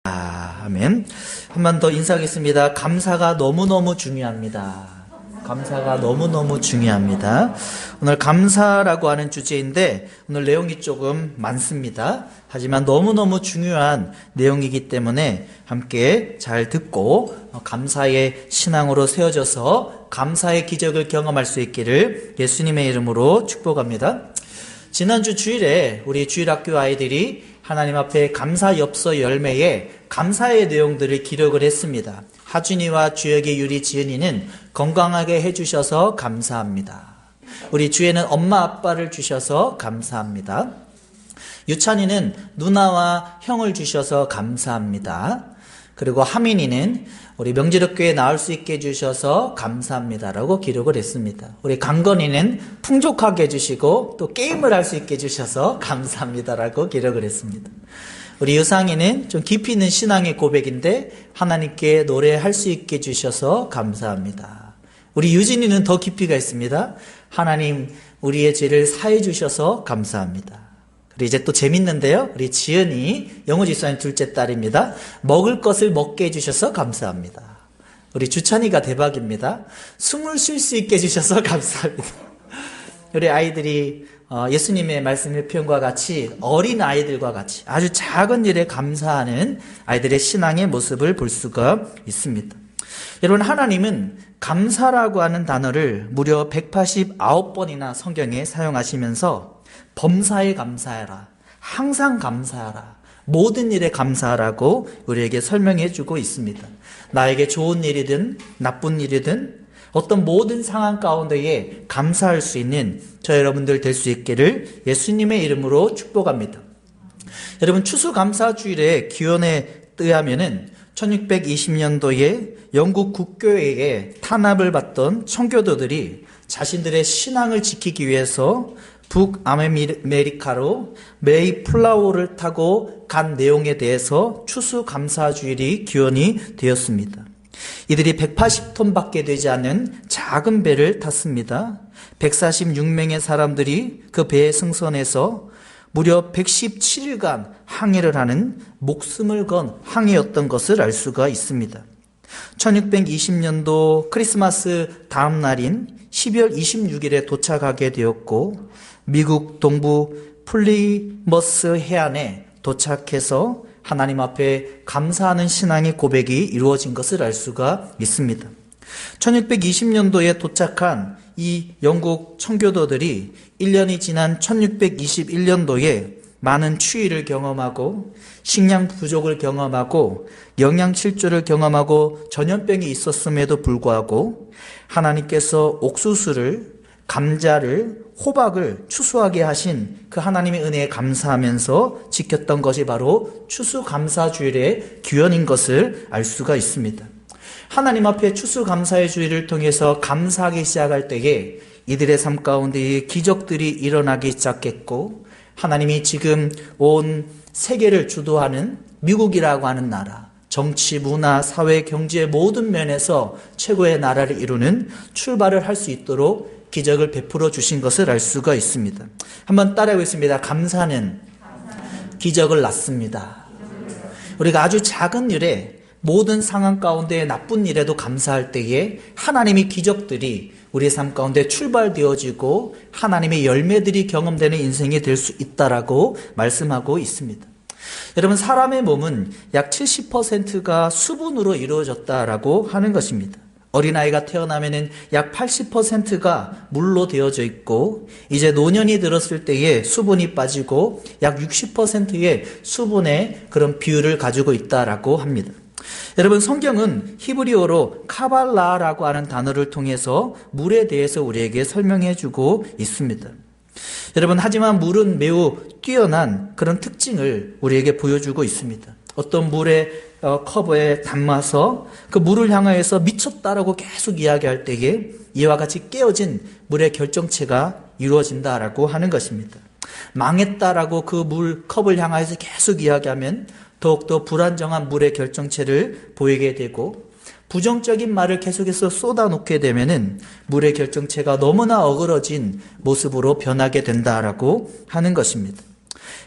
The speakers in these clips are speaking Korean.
아멘. 한 번 더 인사하겠습니다. 감사가 너무너무 중요합니다. 감사가 너무너무 중요합니다. 오늘 감사라고 하는 주제인데 오늘 내용이 조금 많습니다. 하지만 너무너무 중요한 내용이기 때문에 함께 잘 듣고 감사의 신앙으로 세워져서 감사의 기적을 경험할 수 있기를 예수님의 이름으로 축복합니다. 지난주 주일에 우리 주일학교 아이들이 하나님 앞에 감사 엽서 열매에 감사의 내용들을 기록을 했습니다. 하준이와 주혁이, 유리, 지은이는 건강하게 해주셔서 감사합니다. 우리 주혜는 엄마 아빠를 주셔서 감사합니다. 유찬이는 누나와 형을 주셔서 감사합니다. 그리고 하민이는 우리 명지력교회에 나올 수 있게 해주셔서 감사합니다라고 기록을 했습니다. 우리 강건이는 풍족하게 해주시고 또 게임을 할 수 있게 해주셔서 감사합니다라고 기록을 했습니다. 우리 유상이는 좀 깊이 있는 신앙의 고백인데 하나님께 노래할 수 있게 해주셔서 감사합니다. 우리 유진이는 더 깊이가 있습니다. 하나님 우리의 죄를 사해 주셔서 감사합니다. 그리고 이제 또 재밌는데요. 우리 지은이 영우지사님 둘째 딸입니다. 먹을 것을 먹게 해주셔서 감사합니다. 우리 주찬이가 대박입니다. 숨을 쉴 수 있게 해주셔서 감사합니다. 우리 아이들이 예수님의 말씀의 표현과 같이 어린 아이들과 같이 아주 작은 일에 감사하는 아이들의 신앙의 모습을 볼 수가 있습니다. 여러분, 하나님은 감사라고 하는 단어를 무려 189번이나 성경에 사용하시면서 범사에 감사해라, 항상 감사하라, 모든 일에 감사하라고 우리에게 설명해 주고 있습니다. 나에게 좋은 일이든 나쁜 일이든 어떤 모든 상황 가운데에 감사할 수 있는 저 여러분들 될 수 있기를 예수님의 이름으로 축복합니다. 여러분, 추수감사주일의 기원에 의하면은 1620년도에 영국 국교회에 탄압을 받던 청교도들이 자신들의 신앙을 지키기 위해서 북아메리카로 메이플라워를 타고 간 내용에 대해서 추수감사주일이 기원이 되었습니다. 이들이 180톤밖에 되지 않는 작은 배를 탔습니다. 146명의 사람들이 그 배에 승선해서 무려 117일간 항해를 하는 목숨을 건 항해였던 것을 알 수가 있습니다. 1620년도 크리스마스 다음 날인 12월 26일에 도착하게 되었고 미국 동부 플리머스 해안에 도착해서 하나님 앞에 감사하는 신앙의 고백이 이루어진 것을 알 수가 있습니다. 1620년도에 도착한 이 영국 청교도들이 1년이 지난 1621년도에 많은 추위를 경험하고 식량 부족을 경험하고 영양실조를 경험하고 전염병이 있었음에도 불구하고 하나님께서 옥수수를, 감자를, 호박을 추수하게 하신 그 하나님의 은혜에 감사하면서 지켰던 것이 바로 추수감사주일의 기원인 것을 알 수가 있습니다. 하나님 앞에 추수감사의 주일을 통해서 감사하기 시작할 때에 이들의 삶 가운데 기적들이 일어나기 시작했고 하나님이 지금 온 세계를 주도하는 미국이라고 하는 나라, 정치, 문화, 사회, 경제 모든 면에서 최고의 나라를 이루는 출발을 할 수 있도록 기적을 베풀어 주신 것을 알 수가 있습니다. 한번 따라해보겠습니다. 감사는 기적을 낳습니다. 우리가 아주 작은 일에 모든 상황 가운데 나쁜 일에도 감사할 때에 하나님의 기적들이 우리의 삶 가운데 출발되어지고 하나님의 열매들이 경험되는 인생이 될 수 있다라고 말씀하고 있습니다. 여러분, 사람의 몸은 약 70%가 수분으로 이루어졌다라고 하는 것입니다. 어린아이가 태어나면은 약 80%가 물로 되어져 있고 이제 노년이 들었을 때에 수분이 빠지고 약 60%의 수분의 그런 비율을 가지고 있다라고 합니다. 여러분, 성경은 히브리어로 카발라라고 하는 단어를 통해서 물에 대해서 우리에게 설명해 주고 있습니다. 여러분, 하지만 물은 매우 뛰어난 그런 특징을 우리에게 보여주고 있습니다. 어떤 물의 컵에 담아서 그 물을 향하여서 미쳤다라고 계속 이야기할 때에 이와 같이 깨어진 물의 결정체가 이루어진다라고 하는 것입니다. 망했다라고 그 물 컵을 향하여서 계속 이야기하면 더욱더 불안정한 물의 결정체를 보이게 되고 부정적인 말을 계속해서 쏟아놓게 되면은 물의 결정체가 너무나 어그러진 모습으로 변하게 된다라고 하는 것입니다.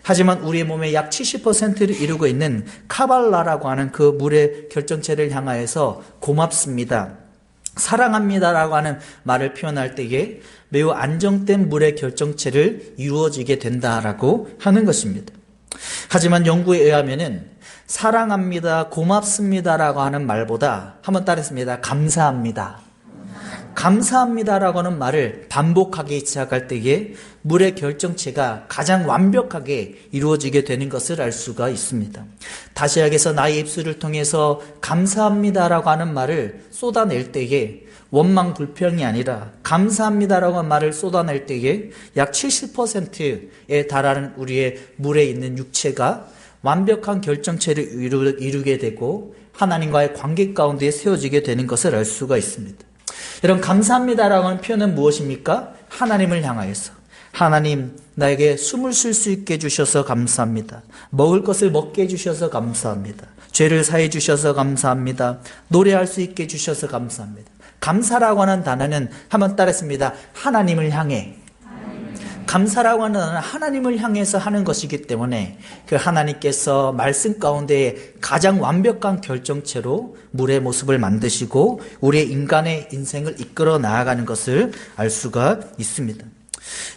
하지만 우리의 몸의 약 70%를 이루고 있는 카발라라고 하는 그 물의 결정체를 향하여서 고맙습니다, 사랑합니다라고 하는 말을 표현할 때에 매우 안정된 물의 결정체를 이루어지게 된다라고 하는 것입니다. 하지만 연구에 의하면은 사랑합니다, 고맙습니다라고 하는 말보다 한번 따르겠습니다. 감사합니다. 감사합니다라고 하는 말을 반복하기 시작할 때에 물의 결정체가 가장 완벽하게 이루어지게 되는 것을 알 수가 있습니다. 다시약에서 나의 입술을 통해서 감사합니다라고 하는 말을 쏟아낼 때에 원망 불평이 아니라 감사합니다라고 하는 말을 쏟아낼 때에 약 70%에 달하는 우리의 물에 있는 육체가 완벽한 결정체를 이루게 되고 하나님과의 관계 가운데 세워지게 되는 것을 알 수가 있습니다. 여러분, 감사합니다라고 하는 표현은 무엇입니까? 하나님을 향하여서, 하나님 나에게 숨을 쉴 수 있게 해주셔서 감사합니다. 먹을 것을 먹게 해주셔서 감사합니다. 죄를 사해 주셔서 감사합니다. 노래할 수 있게 해주셔서 감사합니다. 감사라고 하는 단어는 한번 따라했습니다. 하나님을 향해. 감사라고 하는 단어는 하나님을 향해서 하는 것이기 때문에 그 하나님께서 말씀 가운데 가장 완벽한 결정체로 물의 모습을 만드시고 우리의 인간의 인생을 이끌어 나아가는 것을 알 수가 있습니다.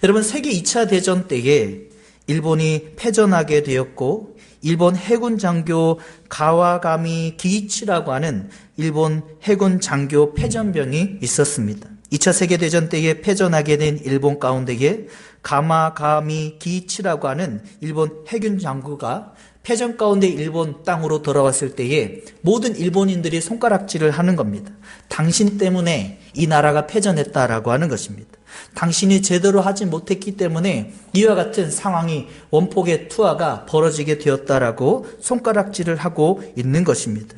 여러분, 세계 2차 대전 때에 일본이 패전하게 되었고 일본 해군 장교 가와가미 기이치라고 하는 일본 해군 장교 패전병이 있었습니다. 2차 세계대전 때에 패전하게 된 일본 가운데에 가마가미 기이치라고 하는 일본 해군 장교가 패전 가운데 일본 땅으로 돌아왔을 때에 모든 일본인들이 손가락질을 하는 겁니다. 당신 때문에 이 나라가 패전했다라고 하는 것입니다. 당신이 제대로 하지 못했기 때문에 이와 같은 상황이 원폭의 투하가 벌어지게 되었다라고 손가락질을 하고 있는 것입니다.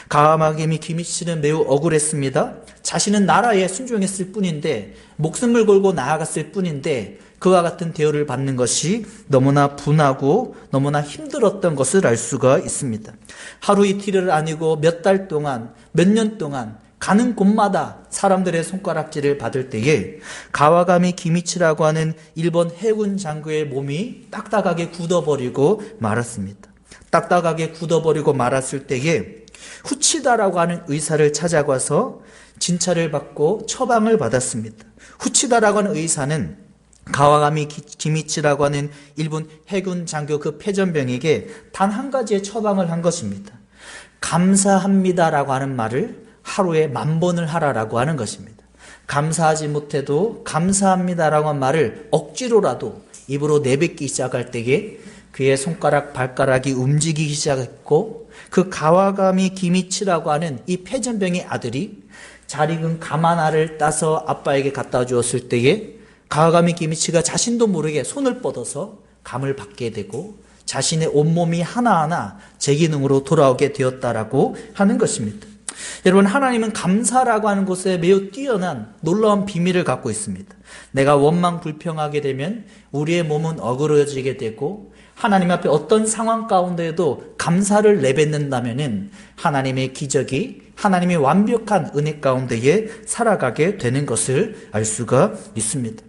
가와가미 기이치는 매우 억울했습니다. 자신은 나라에 순종했을 뿐인데, 목숨을 걸고 나아갔을 뿐인데 그와 같은 대우를 받는 것이 너무나 분하고 너무나 힘들었던 것을 알 수가 있습니다. 하루 이틀을 아니고 몇 달 동안, 몇 년 동안 가는 곳마다 사람들의 손가락질을 받을 때에 가와가미 기이치라고 하는 일본 해군 장교의 몸이 딱딱하게 굳어버리고 말았습니다. 딱딱하게 굳어버리고 말았을 때에 후치다라고 하는 의사를 찾아가서 진찰을 받고 처방을 받았습니다. 후치다라고 하는 의사는 가와가미 기이치라고 하는 일본 해군 장교 그 패전병에게 단 한 가지의 처방을 한 것입니다. 감사합니다라고 하는 말을 하루에 10,000번을 하라라고 하는 것입니다. 감사하지 못해도 감사합니다라고 하는 말을 억지로라도 입으로 내뱉기 시작할 때에 그의 손가락, 발가락이 움직이기 시작했고 그 가와가미 기이치라고 하는 이 패전병의 아들이 잘 익은 감 하나를 따서 아빠에게 갖다 주었을 때에 가와가미 기이치가 자신도 모르게 손을 뻗어서 감을 받게 되고 자신의 온몸이 하나하나 제기능으로 돌아오게 되었다라고 하는 것입니다. 여러분, 하나님은 감사라고 하는 것에 매우 뛰어난 놀라운 비밀을 갖고 있습니다. 내가 원망 불평하게 되면 우리의 몸은 어그러지게 되고 하나님 앞에 어떤 상황 가운데에도 감사를 내뱉는다면은 하나님의 기적이, 하나님의 완벽한 은혜 가운데에 살아가게 되는 것을 알 수가 있습니다.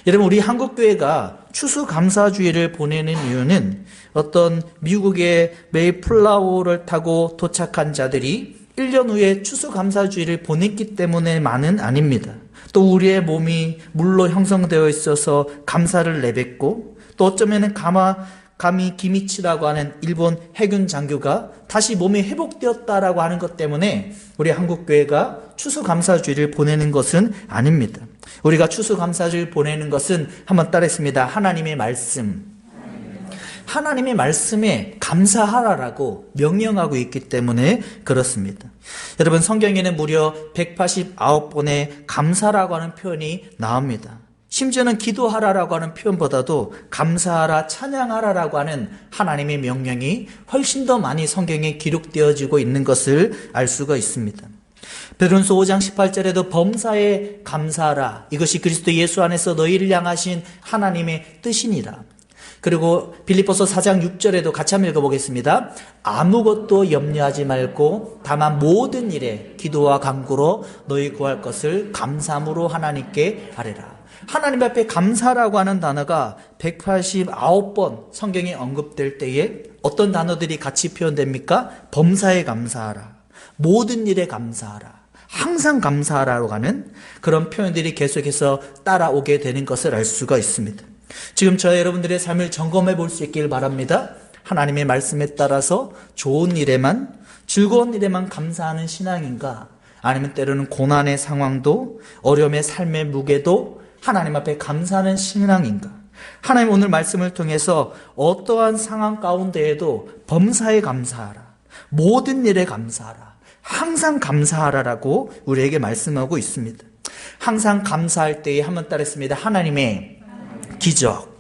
여러분, 우리 한국교회가 추수감사주의를 보내는 이유는 어떤 미국의 메이플라워를 타고 도착한 자들이 1년 후에 추수감사주의를 보냈기 때문에만은 아닙니다. 또 우리의 몸이 물로 형성되어 있어서 감사를 내뱉고 또 어쩌면 가와가미 기이치라고 하는 일본 해군 장교가 다시 몸이 회복되었다라고 하는 것 때문에 우리 한국교회가 추수감사주의를 보내는 것은 아닙니다. 우리가 추수감사주의를 보내는 것은 한번 따라했습니다. 하나님의 말씀. 하나님의 말씀에 감사하라라고 명령하고 있기 때문에 그렇습니다. 여러분, 성경에는 무려 189번의 감사라고 하는 표현이 나옵니다. 심지어는 기도하라라고 하는 표현보다도 감사하라, 찬양하라라고 하는 하나님의 명령이 훨씬 더 많이 성경에 기록되어지고 있는 것을 알 수가 있습니다. 베드로전서 5장 18절에도 범사에 감사하라. 이것이 그리스도 예수 안에서 너희를 향하신 하나님의 뜻이니라. 그리고 빌립보서 4장 6절에도 같이 한번 읽어보겠습니다. 아무것도 염려하지 말고 다만 모든 일에 기도와 간구로 너희 구할 것을 감사함으로 하나님께 아뢰라. 하나님 앞에 감사라고 하는 단어가 189번 성경에 언급될 때에 어떤 단어들이 같이 표현됩니까? 범사에 감사하라, 모든 일에 감사하라, 항상 감사하라고 하는 그런 표현들이 계속해서 따라오게 되는 것을 알 수가 있습니다. 지금 저와 여러분들의 삶을 점검해 볼 수 있길 바랍니다. 하나님의 말씀에 따라서 좋은 일에만, 즐거운 일에만 감사하는 신앙인가? 아니면 때로는 고난의 상황도, 어려움의 삶의 무게도 하나님 앞에 감사하는 신앙인가? 하나님 오늘 말씀을 통해서 어떠한 상황 가운데에도 범사에 감사하라, 모든 일에 감사하라, 항상 감사하라라고 우리에게 말씀하고 있습니다. 항상 감사할 때에 한번 따르겠습니다. 하나님의 기적.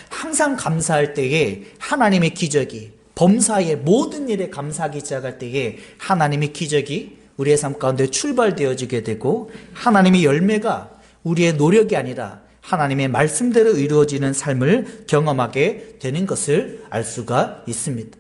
항상 감사할 때에 하나님의 기적이, 범사의 모든 일에 감사하기 시작할 때에 하나님의 기적이 우리의 삶 가운데 출발되어지게 되고, 하나님의 열매가 우리의 노력이 아니라 하나님의 말씀대로 이루어지는 삶을 경험하게 되는 것을 알 수가 있습니다.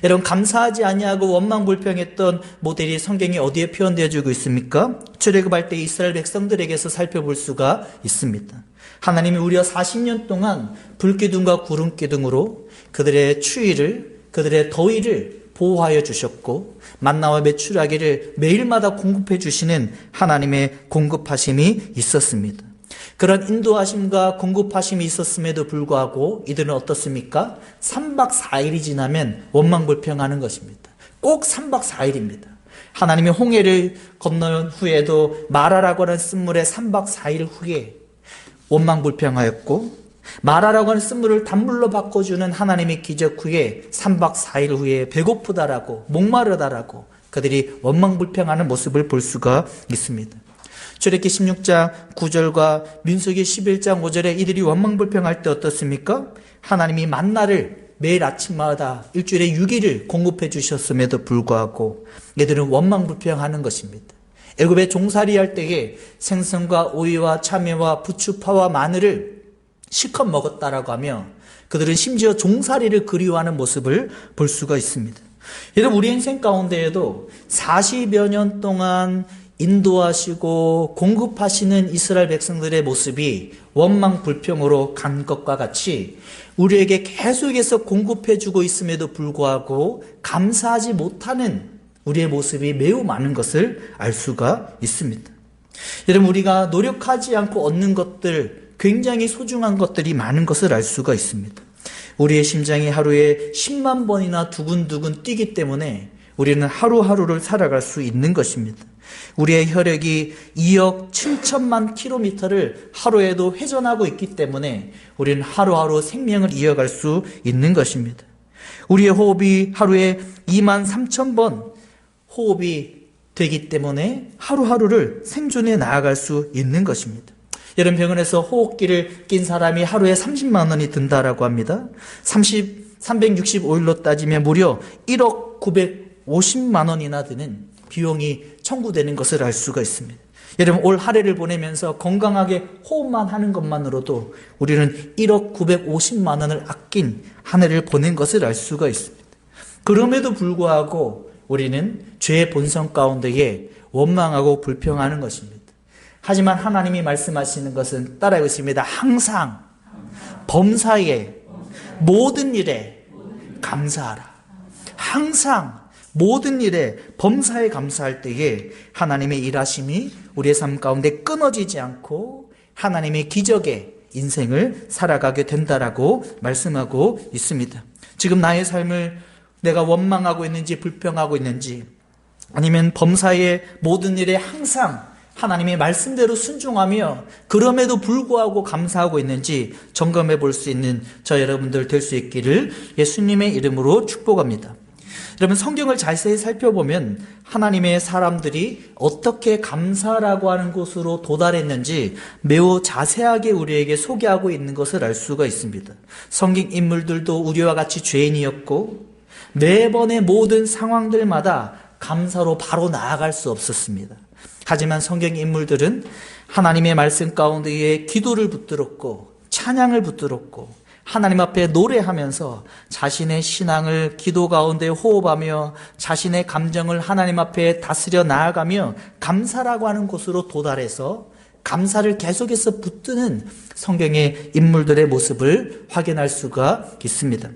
여러분, 감사하지 아니하고 원망불평했던 모델이 성경에 어디에 표현되어지고 있습니까? 출애굽할 때 이스라엘 백성들에게서 살펴볼 수가 있습니다. 하나님이 우리와 40년 동안 불기둥과 구름기둥으로 그들의 추위를, 그들의 더위를 보호하여 주셨고, 만나와 메추라기를 매일마다 공급해 주시는 하나님의 공급하심이 있었습니다. 그런 인도하심과 공급하심이 있었음에도 불구하고 이들은 어떻습니까? 3박 4일이 지나면 원망불평하는 것입니다. 꼭 3박 4일입니다. 하나님이 홍해를 건너온 후에도 마라라고 하는 쓴물에 3박 4일 후에 원망불평하였고, 마라라고 하는 쓴물을 단물로 바꿔주는 하나님의 기적 후에 3박 4일 후에 배고프다라고, 목마르다라고 그들이 원망불평하는 모습을 볼 수가 있습니다. 출애굽기 16장 9절과 민수기 11장 5절에 이들이 원망불평할 때 어떻습니까? 하나님이 만나를 매일 아침마다 일주일에 6일을 공급해 주셨음에도 불구하고 이들은 원망불평하는 것입니다. 애굽에 종살이 할 때에 생선과 오이와 참외와 부추파와 마늘을 실컷 먹었다라고 하며 그들은 심지어 종살이를 그리워하는 모습을 볼 수가 있습니다. 여러분, 우리 인생 가운데에도 40여 년 동안 인도하시고 공급하시는 이스라엘 백성들의 모습이 원망불평으로 간 것과 같이 우리에게 계속해서 공급해주고 있음에도 불구하고 감사하지 못하는 우리의 모습이 매우 많은 것을 알 수가 있습니다. 여러분, 우리가 노력하지 않고 얻는 것들, 굉장히 소중한 것들이 많은 것을 알 수가 있습니다. 우리의 심장이 하루에 10만 번이나 두근두근 뛰기 때문에 우리는 하루하루를 살아갈 수 있는 것입니다. 우리의 혈액이 2억 7천만 킬로미터를 하루에도 회전하고 있기 때문에 우리는 하루하루 생명을 이어갈 수 있는 것입니다. 우리의 호흡이 하루에 2만 3천 번 호흡이 되기 때문에 하루하루를 생존해 나아갈 수 있는 것입니다. 여러분, 병원에서 호흡기를 낀 사람이 하루에 30만 원이 든다라고 합니다. 365일로 따지면 무려 1억 950만 원이나 드는 비용이 청구되는 것을 알 수가 있습니다. 여러분, 올 한 해를 보내면서 건강하게 호흡만 하는 것만으로도 우리는 1억 950만 원을 아낀 한 해를 보낸 것을 알 수가 있습니다. 그럼에도 불구하고 우리는 죄의 본성 가운데에 원망하고 불평하는 것입니다. 하지만 하나님이 말씀하시는 것은 따라 읽습니다. 항상 범사에 모든 일에 감사하라. 항상 모든 일에 범사에 감사할 때에 하나님의 일하심이 우리의 삶 가운데 끊어지지 않고 하나님의 기적의 인생을 살아가게 된다라고 말씀하고 있습니다. 지금 나의 삶을 내가 원망하고 있는지 불평하고 있는지, 아니면 범사의 모든 일에 항상 하나님의 말씀대로 순종하며 그럼에도 불구하고 감사하고 있는지 점검해 볼 수 있는 저 여러분들 될 수 있기를 예수님의 이름으로 축복합니다. 여러분, 성경을 자세히 살펴보면 하나님의 사람들이 어떻게 감사라고 하는 곳으로 도달했는지 매우 자세하게 우리에게 소개하고 있는 것을 알 수가 있습니다. 성경 인물들도 우리와 같이 죄인이었고 매번의 모든 상황들마다 감사로 바로 나아갈 수 없었습니다. 하지만 성경 인물들은 하나님의 말씀 가운데에 기도를 붙들었고 찬양을 붙들었고 하나님 앞에 노래하면서 자신의 신앙을 기도 가운데 호흡하며 자신의 감정을 하나님 앞에 다스려 나아가며 감사라고 하는 곳으로 도달해서 감사를 계속해서 붙드는 성경의 인물들의 모습을 확인할 수가 있습니다.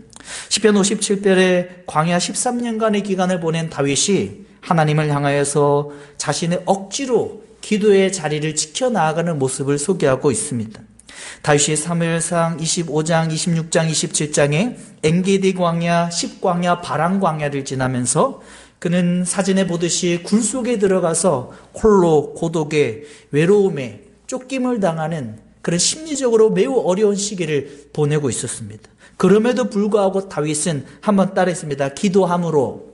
시편 57편에 광야 13년간의 기간을 보낸 다윗이 하나님을 향하여서 자신의 억지로 기도의 자리를 지켜나가는 모습을 소개하고 있습니다. 다윗이 사무엘상 25장, 26장, 27장에 엔게디 광야, 10광야, 바람 광야를 지나면서 그는 사진에 보듯이 굴 속에 들어가서 홀로 고독에 외로움에 쫓김을 당하는 그런 심리적으로 매우 어려운 시기를 보내고 있었습니다. 그럼에도 불구하고 다윗은 한번 따라했습니다. 기도함으로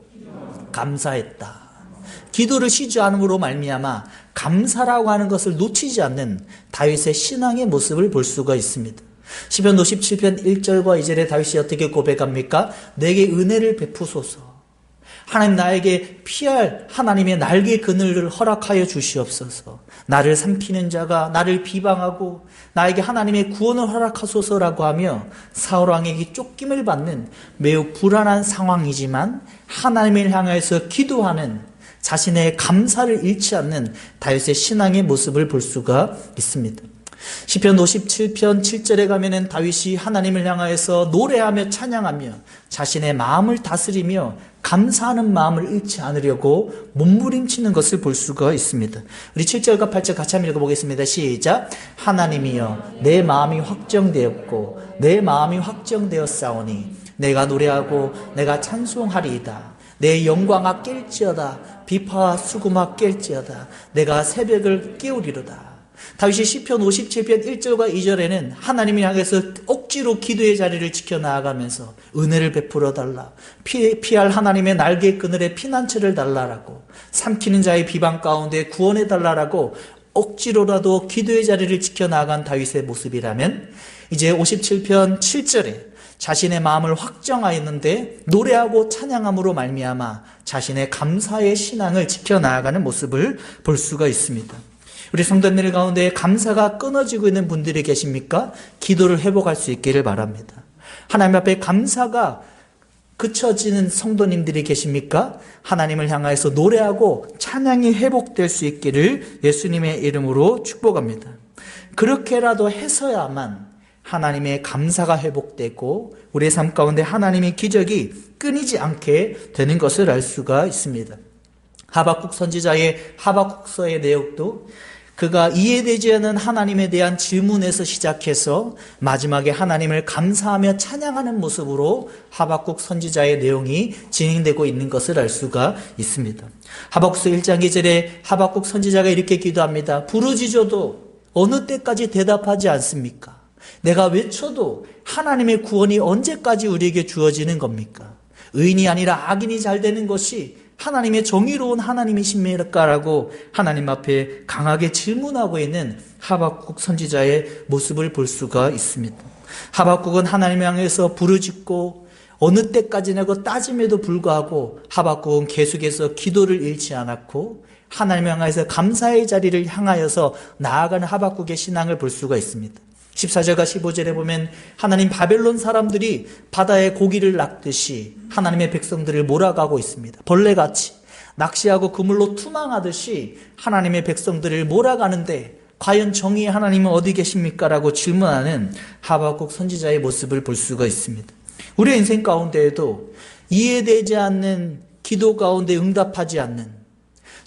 감사했다. 기도를 쉬지 않음으로 말미암아 감사라고 하는 것을 놓치지 않는 다윗의 신앙의 모습을 볼 수가 있습니다. 시편 57편 1절과 2절에 다윗이 어떻게 고백합니까? 내게 은혜를 베푸소서. 하나님 나에게 피할 하나님의 날개 그늘을 허락하여 주시옵소서. 나를 삼키는 자가 나를 비방하고 나에게 하나님의 구원을 허락하소서라고 하며 사울왕에게 쫓김을 받는 매우 불안한 상황이지만 하나님을 향해서 기도하는 자신의 감사를 잃지 않는 다윗의 신앙의 모습을 볼 수가 있습니다. 시편 57편 7절에 가면은 다윗이 하나님을 향하여서 노래하며 찬양하며 자신의 마음을 다스리며 감사하는 마음을 잃지 않으려고 몸부림치는 것을 볼 수가 있습니다. 우리 7절과 8절 같이 한번 읽어보겠습니다. 시작. 하나님이여 내 마음이 확정되었고 내 마음이 확정되었사오니 내가 노래하고 내가 찬송하리이다. 내 영광아 깰지어다. 비파와 수금아 깰지어다. 내가 새벽을 깨우리로다. 다윗이 시편 57편 1절과 2절에는 하나님을 향해서 억지로 기도의 자리를 지켜나가면서 은혜를 베풀어 달라. 피할 하나님의 날개 그늘에 피난처를 달라라고. 삼키는 자의 비방 가운데 구원해 달라라고 억지로라도 기도의 자리를 지켜나간 다윗의 모습이라면 이제 57편 7절에 자신의 마음을 확정하였는데 노래하고 찬양함으로 말미암아 자신의 감사의 신앙을 지켜나가는 모습을 볼 수가 있습니다. 우리 성도님들 가운데 감사가 끊어지고 있는 분들이 계십니까? 기도를 회복할 수 있기를 바랍니다. 하나님 앞에 감사가 그쳐지는 성도님들이 계십니까? 하나님을 향하여서 노래하고 찬양이 회복될 수 있기를 예수님의 이름으로 축복합니다. 그렇게라도 해서야만 하나님의 감사가 회복되고 우리의 삶 가운데 하나님의 기적이 끊이지 않게 되는 것을 알 수가 있습니다. 하박국 선지자의 하박국서의 내용도 그가 이해되지 않는 하나님에 대한 질문에서 시작해서 마지막에 하나님을 감사하며 찬양하는 모습으로 하박국 선지자의 내용이 진행되고 있는 것을 알 수가 있습니다. 하박국서 1장 2절에 하박국 선지자가 이렇게 기도합니다. 부르짖어도 어느 때까지 대답하지 않습니까? 내가 외쳐도 하나님의 구원이 언제까지 우리에게 주어지는 겁니까? 의인이 아니라 악인이 잘 되는 것이 하나님의 정의로운 하나님이십니까라고 하나님 앞에 강하게 질문하고 있는 하박국 선지자의 모습을 볼 수가 있습니다. 하박국은 하나님 향해서 부르짖고 어느 때까지냐고 따짐에도 불구하고 하박국은 계속해서 기도를 잃지 않았고 하나님 향해서 감사의 자리를 향하여서 나아가는 하박국의 신앙을 볼 수가 있습니다. 14절과 15절에 보면 하나님 바벨론 사람들이 바다에 고기를 낚듯이 하나님의 백성들을 몰아가고 있습니다. 벌레같이 낚시하고 그물로 투망하듯이 하나님의 백성들을 몰아가는데 과연 정의의 하나님은 어디 계십니까? 라고 질문하는 하박국 선지자의 모습을 볼 수가 있습니다. 우리의 인생 가운데에도 이해되지 않는 기도 가운데 응답하지 않는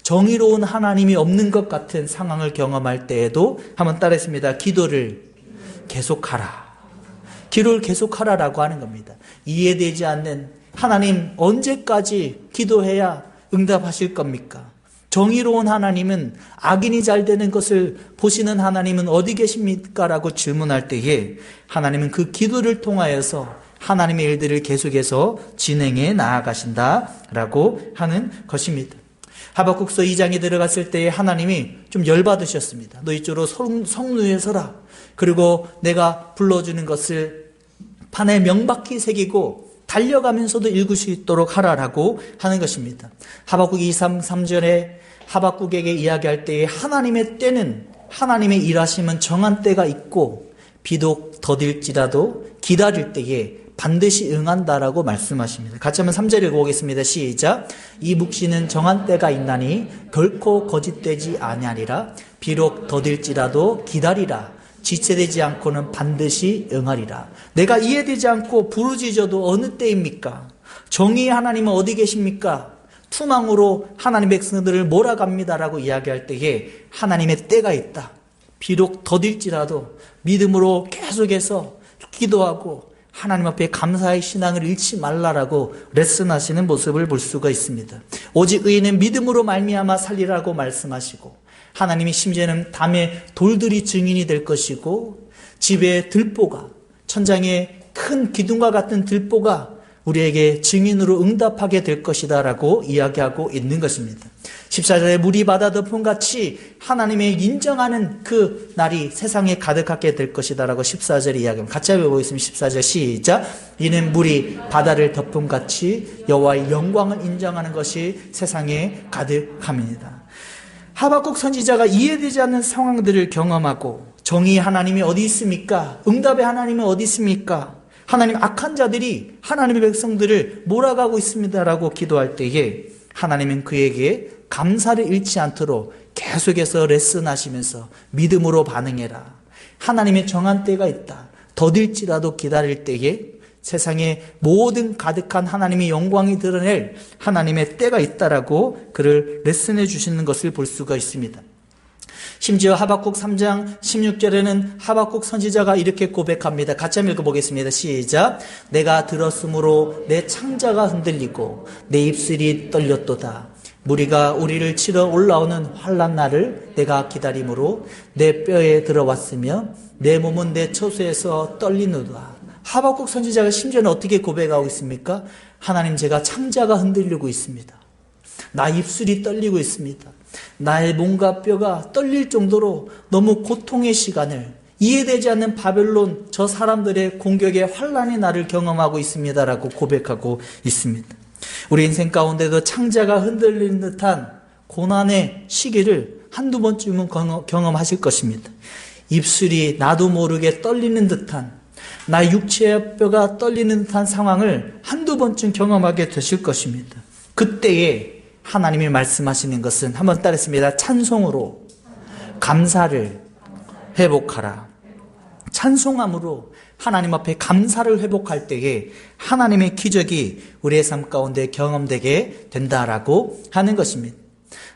정의로운 하나님이 없는 것 같은 상황을 경험할 때에도 한번 따라했습니다. 기도를 계속하라. 기도를 계속하라라고 하는 겁니다. 이해되지 않는 하나님 언제까지 기도해야 응답하실 겁니까? 정의로운 하나님은 악인이 잘 되는 것을 보시는 하나님은 어디 계십니까? 라고 질문할 때에 하나님은 그 기도를 통하여서 하나님의 일들을 계속해서 진행해 나아가신다라고 하는 것입니다. 하박국서 2장에 들어갔을 때 하나님이 좀 열받으셨습니다. 너 이쪽으로 성루에 서라. 그리고 내가 불러주는 것을 판에 명박히 새기고 달려가면서도 읽을 수 있도록 하라라고 하는 것입니다. 하박국 2:3절에 하박국에게 이야기할 때에 하나님의 때는 하나님의 일하심은 정한 때가 있고 비록 더딜지라도 기다릴 때에 반드시 응한다라고 말씀하십니다. 같이 한번 3절 읽어보겠습니다. 시작. 이 묵시는 정한 때가 있나니 결코 거짓되지 아니하리라. 비록 더딜지라도 기다리라. 지체되지 않고는 반드시 응하리라. 내가 이해되지 않고 부르짖어도 어느 때입니까? 정의의 하나님은 어디 계십니까? 투망으로 하나님의 백성들을 몰아갑니다라고 이야기할 때에 하나님의 때가 있다. 비록 더딜지라도 믿음으로 계속해서 기도하고 하나님 앞에 감사의 신앙을 잃지 말라라고 레슨하시는 모습을 볼 수가 있습니다. 오직 의인은 믿음으로 말미암아 살리라고 말씀하시고, 하나님이 심지어는 담에 돌들이 증인이 될 것이고, 집에 들보가, 천장에 큰 기둥과 같은 들보가 우리에게 증인으로 응답하게 될 것이다 라고 이야기하고 있는 것입니다. 14절에 물이 바다 덮음같이 하나님의 인정하는 그 날이 세상에 가득하게 될 것이다 라고 14절에 이야기합니다. 같이 해보겠습니다. 14절 시작. 이는 물이 바다를 덮음같이 여호와의 영광을 인정하는 것이 세상에 가득합니다. 하박국 선지자가 이해되지 않는 상황들을 경험하고, 정의의 하나님이 어디 있습니까? 응답의 하나님은 어디 있습니까? 하나님, 악한 자들이 하나님의 백성들을 몰아가고 있습니다라고 기도할 때에 하나님은 그에게 감사를 잃지 않도록 계속해서 레슨하시면서 믿음으로 반응해라. 하나님의 정한 때가 있다. 더딜지라도 기다릴 때에 세상에 모든 가득한 하나님의 영광이 드러낼 하나님의 때가 있다라고 그를 레슨해 주시는 것을 볼 수가 있습니다. 심지어 하박국 3장 16절에는 하박국 선지자가 이렇게 고백합니다. 같이 한번 읽어보겠습니다. 시작. 내가 들었으므로 내 창자가 흔들리고 내 입술이 떨렸도다. 무리가 우리를 치러 올라오는 환난 날을 내가 기다림으로 내 뼈에 들어왔으며 내 몸은 내 처소에서 떨리노다. 하박국 선지자가 심지어는 어떻게 고백하고 있습니까? 하나님, 제가 창자가 흔들리고 있습니다. 나 입술이 떨리고 있습니다. 나의 몸과 뼈가 떨릴 정도로 너무 고통의 시간을, 이해되지 않는 바벨론 저 사람들의 공격의 환난의 날을 경험하고 있습니다라고 고백하고 있습니다. 우리 인생 가운데도 창자가 흔들리는 듯한 고난의 시기를 한두 번쯤은 경험하실 것입니다. 입술이 나도 모르게 떨리는 듯한, 나의 육체의 뼈가 떨리는 듯한 상황을 한두 번쯤 경험하게 되실 것입니다. 그때에 하나님이 말씀하시는 것은, 한번 따르겠습니다. 찬송으로 감사를 회복하라. 찬송함으로 하나님 앞에 감사를 회복할 때에 하나님의 기적이 우리의 삶 가운데 경험되게 된다라고 하는 것입니다.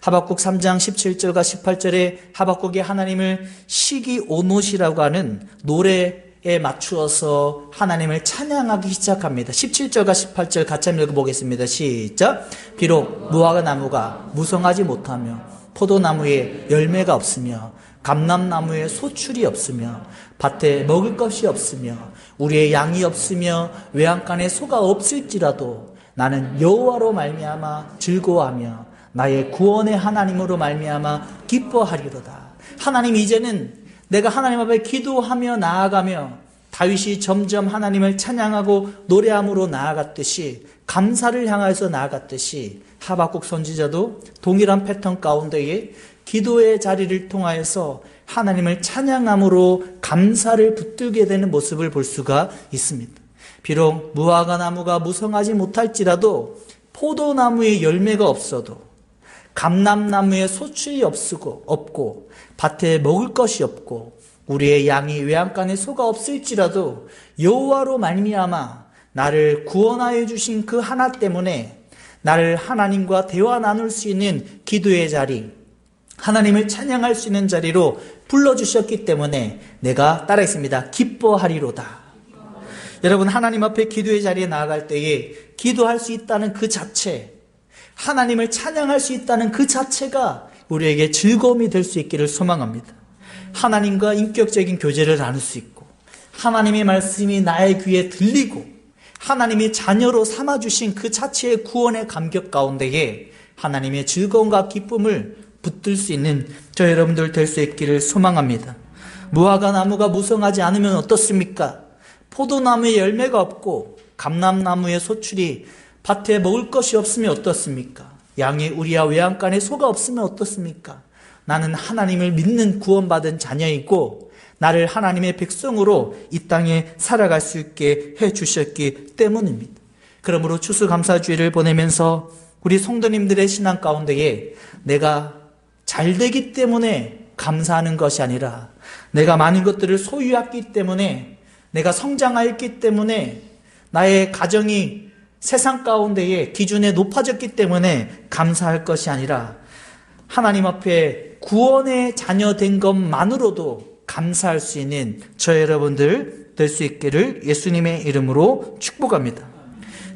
하박국 3장 17절과 18절에 하박국이 하나님을 시기오노시라고 하는 노래에 맞추어서 하나님을 찬양하기 시작합니다. 17절과 18절 같이 한번 읽어보겠습니다. 시작. 비록 무화과 나무가 무성하지 못하며 포도나무에 열매가 없으며 감람나무에 소출이 없으며 밭에 먹을 것이 없으며 우리의 양이 없으며 외양간에 소가 없을지라도 나는 여호와로 말미암아 즐거워하며 나의 구원의 하나님으로 말미암아 기뻐하리로다. 하나님, 이제는 내가 하나님 앞에 기도하며 나아가며 다윗이 점점 하나님을 찬양하고 노래함으로 나아갔듯이, 감사를 향해서 나아갔듯이 하박국 선지자도 동일한 패턴 가운데에 기도의 자리를 통하여서 하나님을 찬양함으로 감사를 붙들게 되는 모습을 볼 수가 있습니다. 비록 무화과 나무가 무성하지 못할지라도, 포도나무에 열매가 없어도, 감람나무에 소출이 없고 밭에 먹을 것이 없고 우리의 양이 외양간에 소가 없을지라도 여호와로 말미암아 나를 구원하여 주신 그 하나 때문에 나를 하나님과 대화 나눌 수 있는 기도의 자리, 하나님을 찬양할 수 있는 자리로 불러주셨기 때문에 내가 따라했습니다. 기뻐하리로다. 여러분, 하나님 앞에 기도의 자리에 나아갈 때에 기도할 수 있다는 그 자체, 하나님을 찬양할 수 있다는 그 자체가 우리에게 즐거움이 될 수 있기를 소망합니다. 하나님과 인격적인 교제를 나눌 수 있고, 하나님의 말씀이 나의 귀에 들리고, 하나님의 자녀로 삼아주신 그 자체의 구원의 감격 가운데에 하나님의 즐거움과 기쁨을 붙들 수 있는 저 여러분들 될 수 있기를 소망합니다. 무화과 나무가 무성하지 않으면 어떻습니까? 포도나무에 열매가 없고 감람나무에 소출이, 밭에 먹을 것이 없으면 어떻습니까? 양의 우리와 외양간에 소가 없으면 어떻습니까? 나는 하나님을 믿는 구원받은 자녀이고 나를 하나님의 백성으로 이 땅에 살아갈 수 있게 해주셨기 때문입니다. 그러므로 추수감사주의를 보내면서 우리 성도님들의 신앙 가운데에 내가 잘 되기 때문에 감사하는 것이 아니라 내가 많은 것들을 소유했기 때문에, 내가 성장하였기 때문에, 나의 가정이 세상 가운데에 기준에 높아졌기 때문에 감사할 것이 아니라 하나님 앞에 구원의 자녀 된 것만으로도 감사할 수 있는 저 여러분들 될 수 있기를 예수님의 이름으로 축복합니다.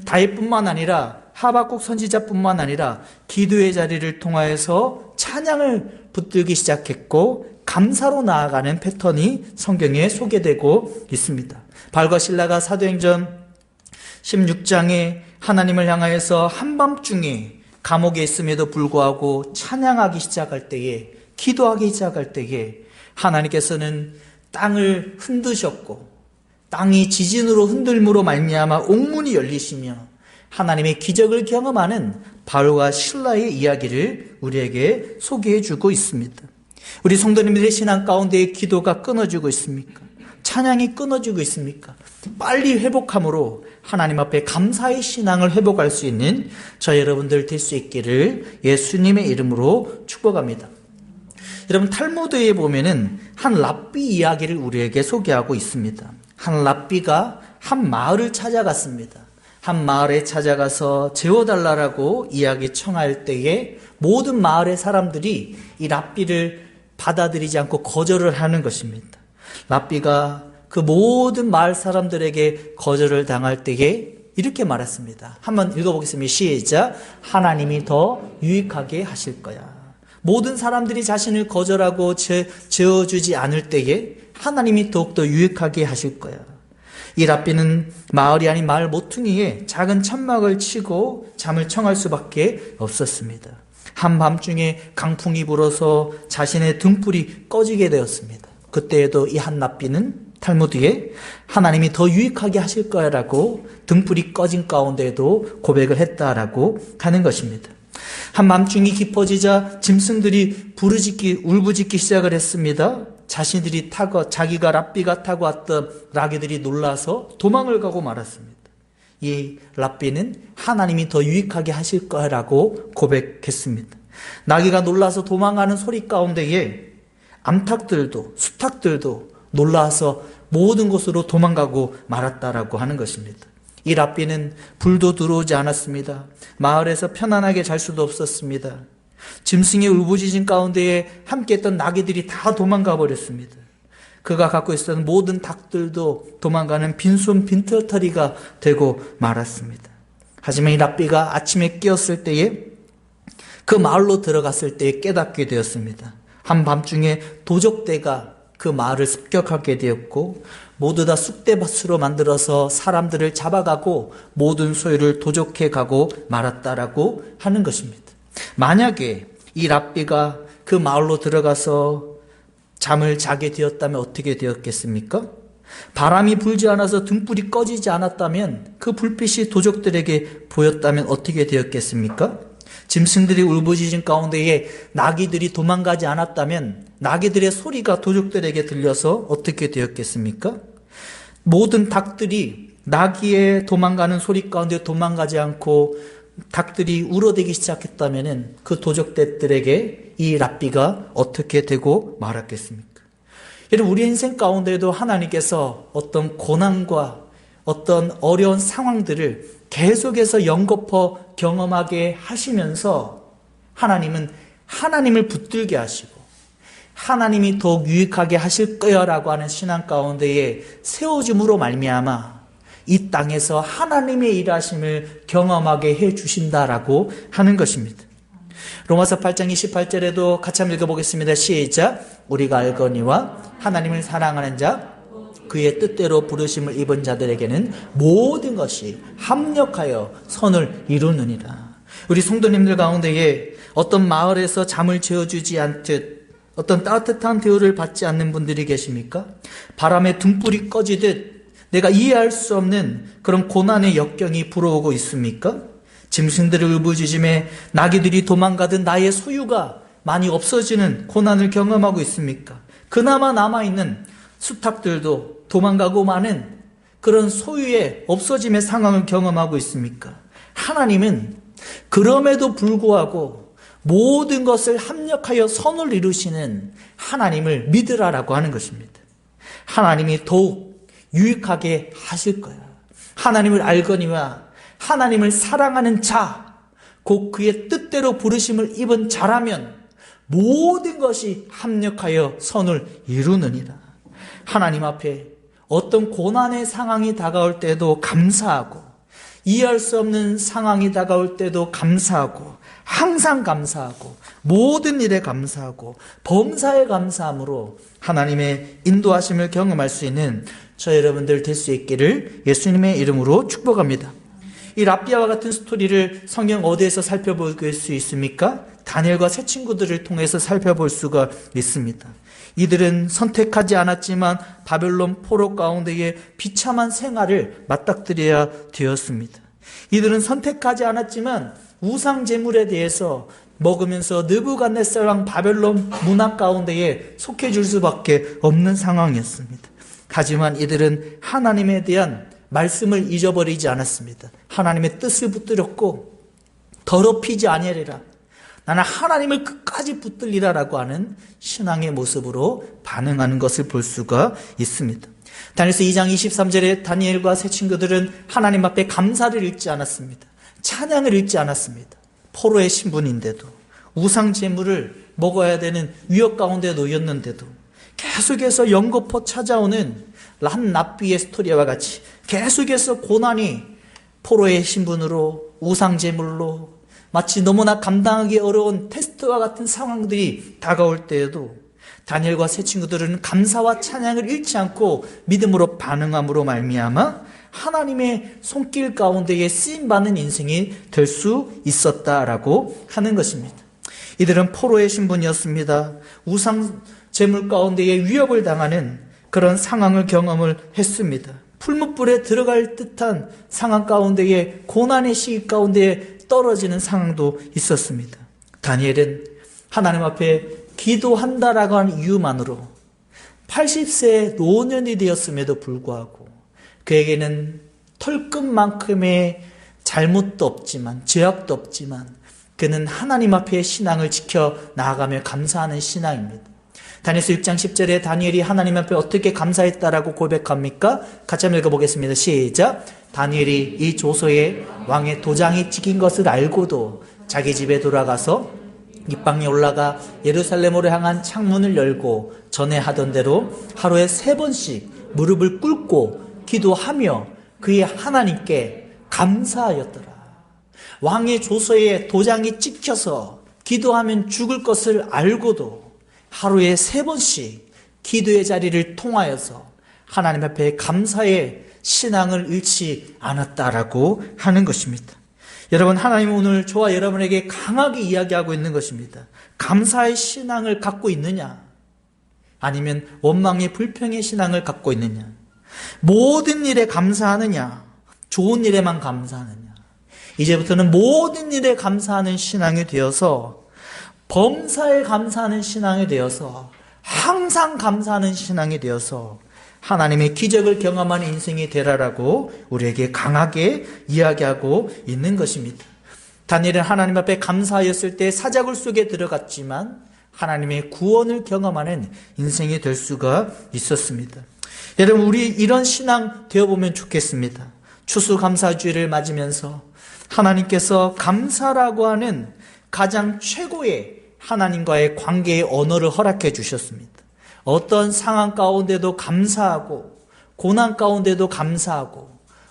다윗뿐만 아니라 하박국 선지자뿐만 아니라 기도의 자리를 통하여서 찬양을 붙들기 시작했고 감사로 나아가는 패턴이 성경에 소개되고 있습니다. 바울과 실라가 사도행전 16장에 하나님을 향하여서 한밤중에 감옥에 있음에도 불구하고 찬양하기 시작할 때에, 기도하기 시작할 때에 하나님께서는 땅을 흔드셨고 땅이 지진으로 흔들므로 말미암아 옥문이 열리시며 하나님의 기적을 경험하는 바울과 실라의 이야기를 우리에게 소개해 주고 있습니다. 우리 성도님들의 신앙 가운데에 기도가 끊어지고 있습니까? 찬양이 끊어지고 있습니까? 빨리 회복함으로 하나님 앞에 감사의 신앙을 회복할 수 있는 저 여러분들 될 수 있기를 예수님의 이름으로 축복합니다. 여러분, 탈무드에 보면은 한 랍비 이야기를 우리에게 소개하고 있습니다. 한 랍비가 한 마을을 찾아갔습니다. 한 마을에 찾아가서 재워달라고 이야기 청할 때에 모든 마을의 사람들이 이 랍비를 받아들이지 않고 거절을 하는 것입니다. 랍비가 그 모든 마을 사람들에게 거절을 당할 때에 이렇게 말했습니다. 한번 읽어보겠습니다. 시작. 하나님이 더 유익하게 하실 거야. 모든 사람들이 자신을 거절하고 재워주지 않을 때에 하나님이 더욱더 유익하게 하실 거야. 이 랍비는 마을이 아닌 마을 모퉁이에 작은 천막을 치고 잠을 청할 수밖에 없었습니다. 한밤중에 강풍이 불어서 자신의 등불이 꺼지게 되었습니다. 그때에도 이 한 랍비는 탈무드에 하나님이 더 유익하게 하실 거야라고 등불이 꺼진 가운데에도 고백을 했다라고 하는 것입니다. 한밤중이 깊어지자 짐승들이 울부짖기 시작을 했습니다. 자기가 랍비가 타고 왔던 나귀들이 놀라서 도망을 가고 말았습니다. 이 랍비는 하나님이 더 유익하게 하실 거라고 고백했습니다. 나귀가 놀라서 도망가는 소리 가운데에 암탉들도 수탉들도 놀라서 모든 곳으로 도망가고 말았다라고 하는 것입니다. 이 랍비는 불도 들어오지 않았습니다. 마을에서 편안하게 잘 수도 없었습니다. 짐승의 울부짖음 가운데에 함께했던 나귀들이 다 도망가 버렸습니다. 그가 갖고 있었던 모든 닭들도 도망가는 빈손 빈털터리가 되고 말았습니다. 하지만 이 랍비가 아침에 깨었을 때에 그 마을로 들어갔을 때에 깨닫게 되었습니다. 한밤중에 도적대가 그 마을을 습격하게 되었고 모두 다 쑥대밭으로 만들어서 사람들을 잡아가고 모든 소유를 도적해 가고 말았다라고 하는 것입니다. 만약에 이 랍비가 그 마을로 들어가서 잠을 자게 되었다면 어떻게 되었겠습니까? 바람이 불지 않아서 등불이 꺼지지 않았다면, 그 불빛이 도적들에게 보였다면 어떻게 되었겠습니까? 짐승들이 울부짖은 가운데에 나귀들이 도망가지 않았다면 나귀들의 소리가 도적들에게 들려서 어떻게 되었겠습니까? 모든 닭들이 나귀의 도망가는 소리 가운데 도망가지 않고 닭들이 울어대기 시작했다면 그 도적들에게 이 랍비가 어떻게 되고 말았겠습니까? 여러분, 우리 인생 가운데도 하나님께서 어떤 고난과 어떤 어려운 상황들을 계속해서 연거푸 경험하게 하시면서 하나님은 하나님을 붙들게 하시고 하나님이 더욱 유익하게 하실 거야라고 하는 신앙 가운데에 세워줌으로 말미암아 이 땅에서 하나님의 일하심을 경험하게 해주신다라고 하는 것입니다. 로마서 8장 28절에도 같이 한번 읽어보겠습니다. 시작. 우리가 알거니와 하나님을 사랑하는 자 그의 뜻대로 부르심을 입은 자들에게는 모든 것이 합력하여 선을 이루느니라. 우리 성도님들 가운데에 어떤 마을에서 잠을 재워주지 않듯 어떤 따뜻한 대우를 받지 않는 분들이 계십니까? 바람에 등불이 꺼지듯 내가 이해할 수 없는 그런 고난의 역경이 불어오고 있습니까? 짐승들의 울부짖음에 나귀들이 도망가듯 나의 소유가 많이 없어지는 고난을 경험하고 있습니까? 그나마 남아있는 수탉들도 도망가고 마는 그런 소유의 없어짐의 상황을 경험하고 있습니까? 하나님은 그럼에도 불구하고 모든 것을 합력하여 선을 이루시는 하나님을 믿으라라고 하는 것입니다. 하나님이 더욱 유익하게 하실 거야. 하나님을 알거니와 하나님을 사랑하는 자, 곧 그의 뜻대로 부르심을 입은 자라면 모든 것이 합력하여 선을 이루느니라. 하나님 앞에 어떤 고난의 상황이 다가올 때도 감사하고, 이해할 수 없는 상황이 다가올 때도 감사하고, 항상 감사하고, 모든 일에 감사하고, 범사에 감사함으로 하나님의 인도하심을 경험할 수 있는 저 여러분들 될 수 있기를 예수님의 이름으로 축복합니다. 이 랍비아와 같은 스토리를 성경 어디에서 살펴볼 수 있습니까? 다니엘과 세 친구들을 통해서 살펴볼 수가 있습니다. 이들은 선택하지 않았지만 바벨론 포로 가운데에 비참한 생활을 맞닥뜨려야 되었습니다. 이들은 선택하지 않았지만 우상 제물에 대해서 먹으면서 느부갓네살 왕 바벨론 문화 가운데에 속해줄 수밖에 없는 상황이었습니다. 하지만 이들은 하나님에 대한 말씀을 잊어버리지 않았습니다. 하나님의 뜻을 붙들었고 더럽히지 아니하리라, 나는 하나님을 끝까지 붙들리라라고 하는 신앙의 모습으로 반응하는 것을 볼 수가 있습니다. 다니엘서 2장 23절에 다니엘과 세 친구들은 하나님 앞에 감사를 잃지 않았습니다. 찬양을 잃지 않았습니다. 포로의 신분인데도, 우상 제물을 먹어야 되는 위협 가운데 놓였는데도 계속해서 연거푸 찾아오는 란 납비의 스토리와 같이 계속해서 고난이 포로의 신분으로, 우상 제물로, 마치 너무나 감당하기 어려운 테스트와 같은 상황들이 다가올 때에도 다니엘과 세 친구들은 감사와 찬양을 잃지 않고 믿음으로 반응함으로 말미암아 하나님의 손길 가운데에 쓰임받는 인생이 될 수 있었다라고 하는 것입니다. 이들은 포로의 신분이었습니다. 우상 제물 가운데에 위협을 당하는 그런 상황을 경험을 했습니다. 풀무불에 들어갈 듯한 상황 가운데에, 고난의 시기 가운데에 떨어지는 상황도 있었습니다. 다니엘은 하나님 앞에 기도한다라고 하는 이유만으로 80세의 노년이 되었음에도 불구하고 그에게는 털끝만큼의 잘못도 없지만, 죄악도 없지만 그는 하나님 앞에 신앙을 지켜 나아가며 감사하는 신앙입니다. 다니엘서 6장 10절에 다니엘이 하나님 앞에 어떻게 감사했다라고 고백합니까? 같이 한번 읽어보겠습니다. 시작. 다니엘이 이 조서에 왕의 도장이 찍힌 것을 알고도 자기 집에 돌아가서 입방에 올라가 예루살렘으로 향한 창문을 열고 전에 하던 대로 하루에 3번씩 무릎을 꿇고 기도하며 그의 하나님께 감사하였더라. 왕의 조서에 도장이 찍혀서 기도하면 죽을 것을 알고도 하루에 3번씩 기도의 자리를 통하여서 하나님 앞에 감사의 신앙을 잃지 않았다라고 하는 것입니다. 여러분, 하나님은 오늘 저와 여러분에게 강하게 이야기하고 있는 것입니다. 감사의 신앙을 갖고 있느냐? 아니면 원망의 불평의 신앙을 갖고 있느냐? 모든 일에 감사하느냐? 좋은 일에만 감사하느냐? 이제부터는 모든 일에 감사하는 신앙이 되어서, 범사에 감사하는 신앙이 되어서, 항상 감사하는 신앙이 되어서 하나님의 기적을 경험하는 인생이 되라라고 우리에게 강하게 이야기하고 있는 것입니다. 다니엘은 하나님 앞에 감사하였을 때 사자굴 속에 들어갔지만 하나님의 구원을 경험하는 인생이 될 수가 있었습니다. 여러분, 우리 이런 신앙 되어보면 좋겠습니다. 추수감사주의를 맞으면서 하나님께서 감사라고 하는 가장 최고의 하나님과의 관계의 언어를 허락해 주셨습니다. 어떤 상황 가운데도 감사하고, 고난 가운데도 감사하고,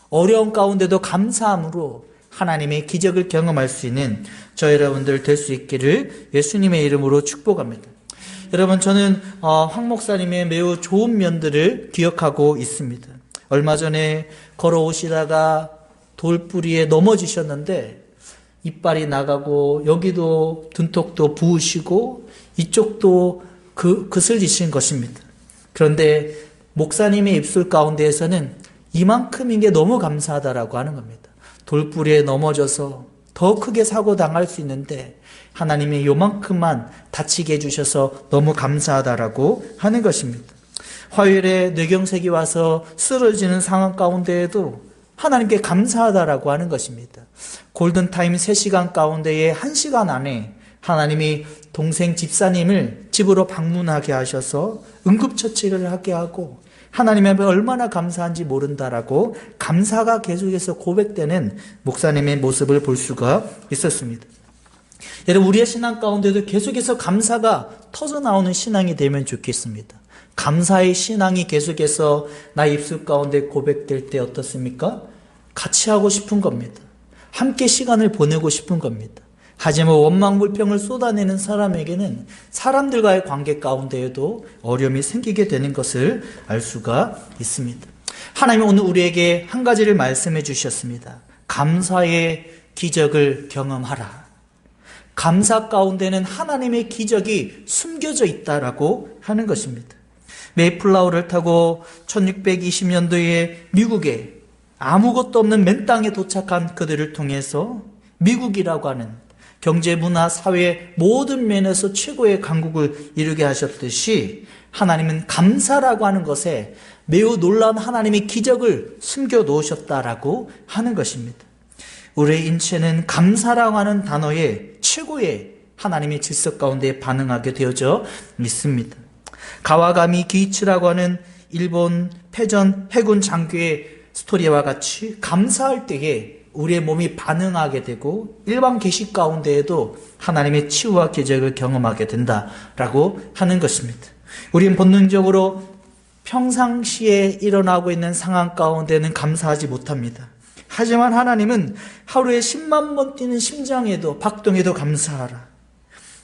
어려움 가운데도 감사함으로 하나님의 기적을 경험할 수 있는 저 여러분들 될 수 있기를 예수님의 이름으로 축복합니다. 여러분, 저는 황 목사님의 매우 좋은 면들을 기억하고 있습니다. 얼마 전에 걸어오시다가 돌뿌리에 넘어지셨는데 이빨이 나가고 여기도 눈독도 부으시고 이쪽도 그슬리신 것입니다. 그런데 목사님의 입술 가운데에서는 이만큼인 게 너무 감사하다라고 하는 겁니다. 돌뿌리에 넘어져서 더 크게 사고 당할 수 있는데 하나님이 요만큼만 다치게 해주셔서 너무 감사하다라고 하는 것입니다. 화요일에 뇌경색이 와서 쓰러지는 상황 가운데에도 하나님께 감사하다라고 하는 것입니다. 골든타임 3시간 가운데에 1시간 안에 하나님이 동생 집사님을 집으로 방문하게 하셔서 응급처치를 하게 하고 하나님 앞에 얼마나 감사한지 모른다라고 감사가 계속해서 고백되는 목사님의 모습을 볼 수가 있었습니다. 여러분, 우리의 신앙 가운데도 계속해서 감사가 터져나오는 신앙이 되면 좋겠습니다. 감사의 신앙이 계속해서 나의 입술 가운데 고백될 때 어떻습니까? 같이 하고 싶은 겁니다. 함께 시간을 보내고 싶은 겁니다. 하지만 원망 불평을 쏟아내는 사람에게는 사람들과의 관계 가운데에도 어려움이 생기게 되는 것을 알 수가 있습니다. 하나님은 오늘 우리에게 한 가지를 말씀해 주셨습니다. 감사의 기적을 경험하라. 감사 가운데는 하나님의 기적이 숨겨져 있다라고 하는 것입니다. 메이플라워를 타고 1620년도에 미국에 아무것도 없는 맨 땅에 도착한 그들을 통해서 미국이라고 하는 경제, 문화, 사회 모든 면에서 최고의 강국을 이루게 하셨듯이 하나님은 감사라고 하는 것에 매우 놀라운 하나님의 기적을 숨겨 놓으셨다라고 하는 것입니다. 우리의 인체는 감사라고 하는 단어에 최고의 하나님의 질서 가운데 반응하게 되어져 있습니다. 가와가미 기이치라고 하는 일본 패전 해군 장교의 스토리와 같이 감사할 때에 우리의 몸이 반응하게 되고 일반 계시 가운데에도 하나님의 치유와 기적을 경험하게 된다라고 하는 것입니다. 우리는 본능적으로 평상시에 일어나고 있는 상황 가운데는 감사하지 못합니다. 하지만 하나님은 하루에 10만 번 뛰는 심장에도 박동에도 감사하라.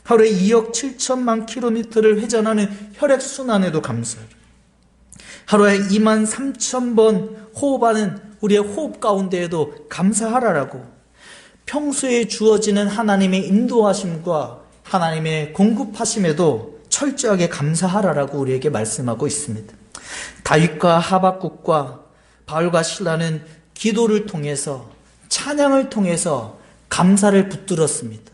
하루에 2억 7천만 킬로미터를 회전하는 혈액순환에도 감사하라. 하루에 2만 3천 번 호흡하는 우리의 호흡 가운데에도 감사하라라고 평소에 주어지는 하나님의 인도하심과 하나님의 공급하심에도 철저하게 감사하라라고 우리에게 말씀하고 있습니다. 다윗과 하박국과 바울과 실라는 기도를 통해서 찬양을 통해서 감사를 붙들었습니다.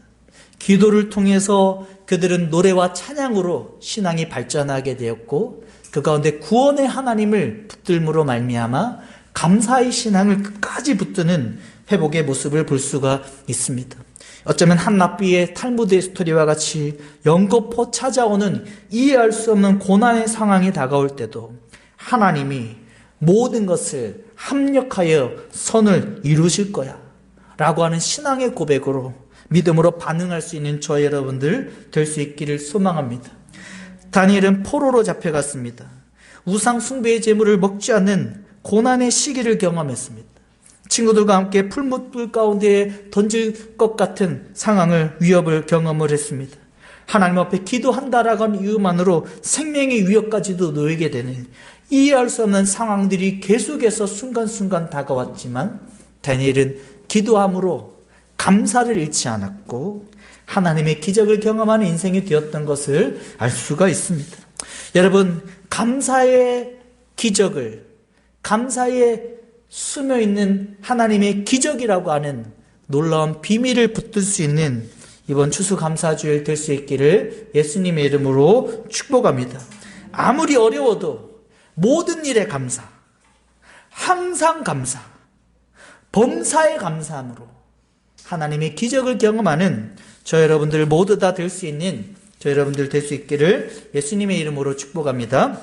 기도를 통해서 그들은 노래와 찬양으로 신앙이 발전하게 되었고 그 가운데 구원의 하나님을 붙들므로 말미암아 감사의 신앙을 끝까지 붙드는 회복의 모습을 볼 수가 있습니다. 어쩌면 한나비의 탈무드의 스토리와 같이 연거푸 찾아오는 이해할 수 없는 고난의 상황이 다가올 때도 하나님이 모든 것을 합력하여 선을 이루실 거야 라고 하는 신앙의 고백으로 믿음으로 반응할 수 있는 저희 여러분들 될 수 있기를 소망합니다. 다니엘은 포로로 잡혀갔습니다. 우상 숭배의 제물을 먹지 않는 고난의 시기를 경험했습니다. 친구들과 함께 풀무불 가운데 던질 것 같은 상황을 위협을 경험을 했습니다. 하나님 앞에 기도한다라고 하는 이유만으로 생명의 위협까지도 놓이게 되는 이해할 수 없는 상황들이 계속해서 순간순간 다가왔지만 다니엘은 기도함으로 감사를 잃지 않았고 하나님의 기적을 경험하는 인생이 되었던 것을 알 수가 있습니다. 여러분, 감사의 기적을, 감사에 숨어 있는 하나님의 기적이라고 하는 놀라운 비밀을 붙들 수 있는 이번 추수감사주일 될 수 있기를 예수님의 이름으로 축복합니다. 아무리 어려워도 모든 일에 감사, 항상 감사, 범사에 감사함으로 하나님의 기적을 경험하는 저 여러분들 모두 다 될 수 있는 저 여러분들 될 수 있기를 예수님의 이름으로 축복합니다.